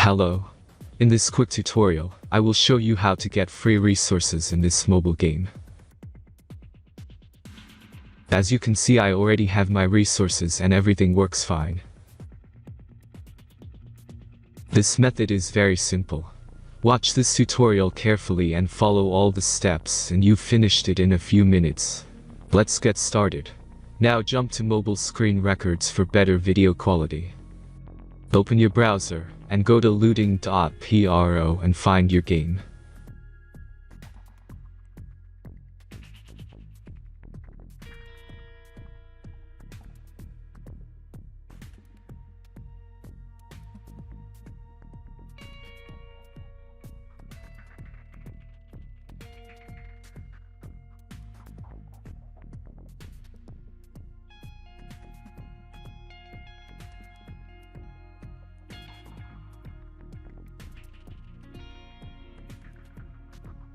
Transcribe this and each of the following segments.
Hello. In this quick tutorial, I will show you how to get free resources in this mobile game. As you can see, I already have my resources and everything works fine. This method is very simple. Watch this tutorial carefully and follow all the steps and you've finished it in a few minutes. Let's get started. Now jump to mobile screen records for better video quality. Open your browser and go to looting.pro and find your game.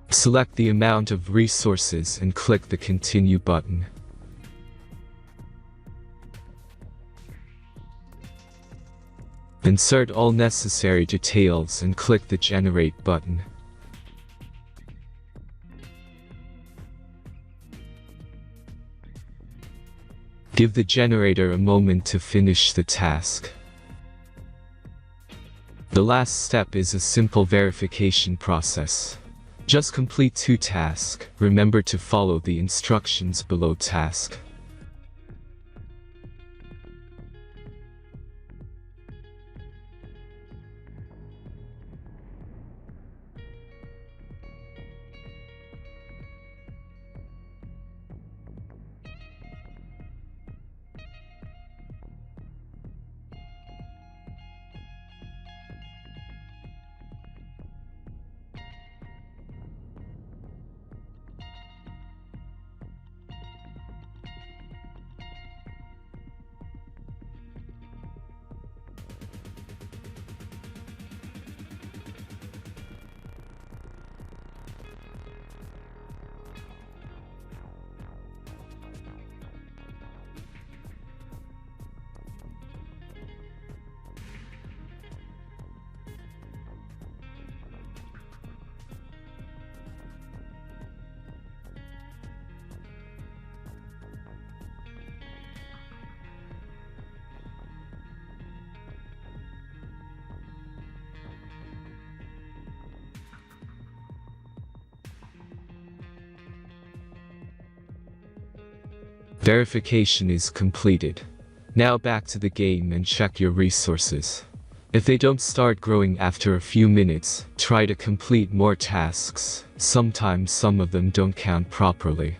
Select the amount of resources and click the Continue button. Insert all necessary details and click the Generate button. Give the generator a moment to finish the task. The last step is a simple verification process. Just complete 2 tasks. Remember to follow the instructions below task. Verification is completed. Now back to the game and check your resources. If they don't start growing after a few minutes, try to complete more tasks. Sometimes some of them don't count properly.